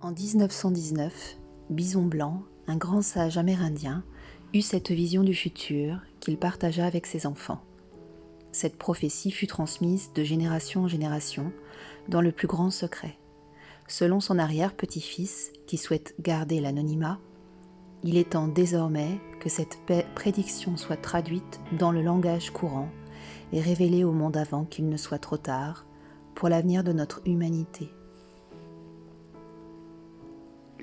En 1919, Bison Blanc, un grand sage amérindien, eut cette vision du futur qu'il partagea avec ses enfants. Cette prophétie fut transmise de génération en génération dans le plus grand secret. Selon son arrière-petit-fils, qui souhaite garder l'anonymat, il est temps désormais que cette prédiction soit traduite dans le langage courant et révélée au monde avant qu'il ne soit trop tard pour l'avenir de notre humanité.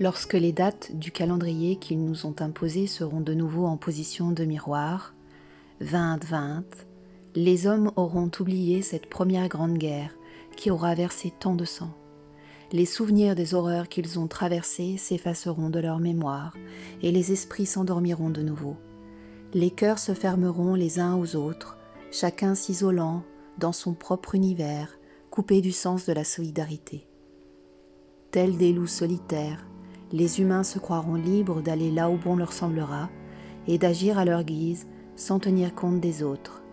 Lorsque les dates du calendrier qu'ils nous ont imposées seront de nouveau en position de miroir, 2020, les hommes auront oublié cette première grande guerre qui aura versé tant de sang. Les souvenirs des horreurs qu'ils ont traversées s'effaceront de leur mémoire et les esprits s'endormiront de nouveau. Les cœurs se fermeront les uns aux autres, chacun s'isolant dans son propre univers, coupé du sens de la solidarité. Tels des loups solitaires, les humains se croiront libres d'aller là où bon leur semblera et d'agir à leur guise sans tenir compte des autres.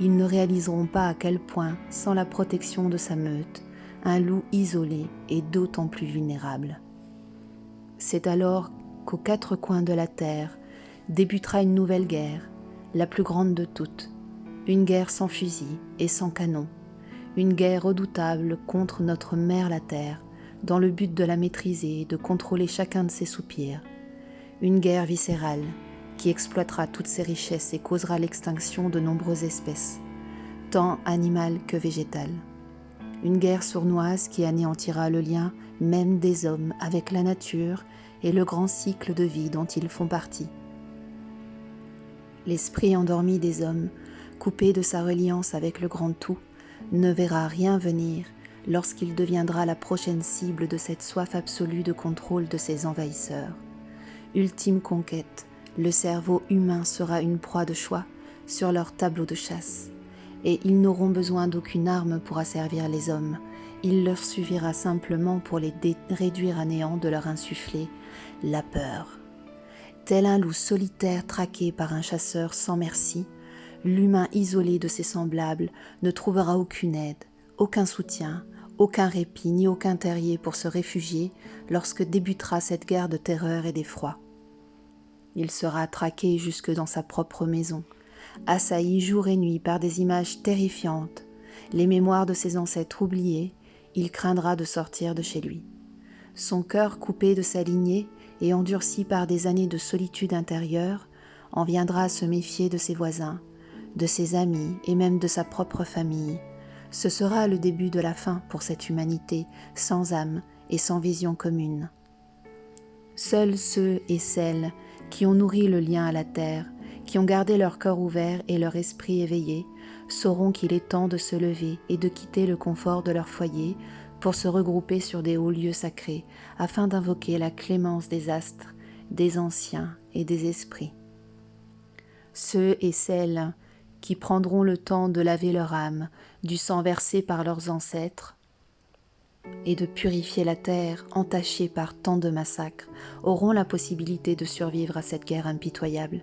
Ils ne réaliseront pas à quel point, sans la protection de sa meute, un loup isolé est d'autant plus vulnérable. C'est alors qu'aux quatre coins de la terre débutera une nouvelle guerre, la plus grande de toutes, une guerre sans fusil et sans canon, une guerre redoutable contre notre mère la terre, dans le but de la maîtriser et de contrôler chacun de ses soupirs. Une guerre viscérale qui exploitera toutes ses richesses et causera l'extinction de nombreuses espèces, tant animales que végétales. Une guerre sournoise qui anéantira le lien même des hommes avec la nature et le grand cycle de vie dont ils font partie. L'esprit endormi des hommes, coupé de sa reliance avec le grand tout, ne verra rien venir lorsqu'il deviendra la prochaine cible de cette soif absolue de contrôle de ses envahisseurs. Ultime conquête, le cerveau humain sera une proie de choix sur leur tableau de chasse, et ils n'auront besoin d'aucune arme pour asservir les hommes. Il leur suffira simplement pour les réduire à néant de leur insuffler la peur. Tel un loup solitaire traqué par un chasseur sans merci, l'humain isolé de ses semblables ne trouvera aucune aide, aucun soutien, aucun répit ni aucun terrier pour se réfugier lorsque débutera cette guerre de terreur et d'effroi. Il sera traqué jusque dans sa propre maison, assailli jour et nuit par des images terrifiantes, les mémoires de ses ancêtres oubliés, il craindra de sortir de chez lui. Son cœur coupé de sa lignée et endurci par des années de solitude intérieure, en viendra à se méfier de ses voisins, de ses amis et même de sa propre famille. Ce sera le début de la fin pour cette humanité sans âme et sans vision commune. Seuls ceux et celles qui ont nourri le lien à la terre, qui ont gardé leur cœur ouvert et leur esprit éveillé, sauront qu'il est temps de se lever et de quitter le confort de leur foyer pour se regrouper sur des hauts lieux sacrés afin d'invoquer la clémence des astres, des anciens et des esprits. Ceux et celles qui prendront le temps de laver leur âme du sang versé par leurs ancêtres et de purifier la terre entachée par tant de massacres, auront la possibilité de survivre à cette guerre impitoyable.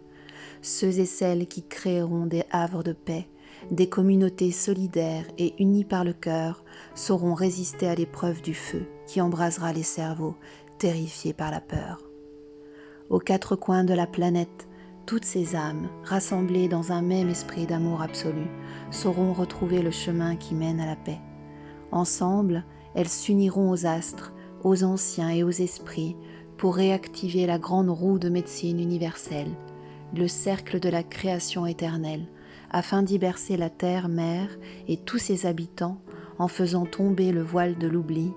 Ceux et celles qui créeront des havres de paix, des communautés solidaires et unies par le cœur, sauront résister à l'épreuve du feu qui embrasera les cerveaux, terrifiés par la peur. Aux quatre coins de la planète, toutes ces âmes, rassemblées dans un même esprit d'amour absolu, sauront retrouver le chemin qui mène à la paix. Ensemble, elles s'uniront aux astres, aux anciens et aux esprits pour réactiver la grande roue de médecine universelle, le cercle de la création éternelle, afin d'y bercer la terre-mère et tous ses habitants en faisant tomber le voile de l'oubli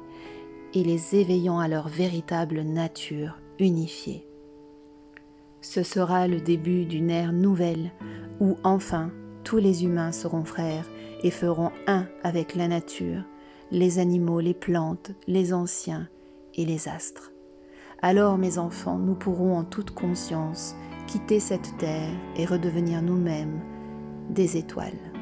et les éveillant à leur véritable nature unifiée. Ce sera le début d'une ère nouvelle où enfin tous les humains seront frères et feront un avec la nature, les animaux, les plantes, les anciens et les astres. Alors, mes enfants, nous pourrons en toute conscience quitter cette terre et redevenir nous-mêmes des étoiles.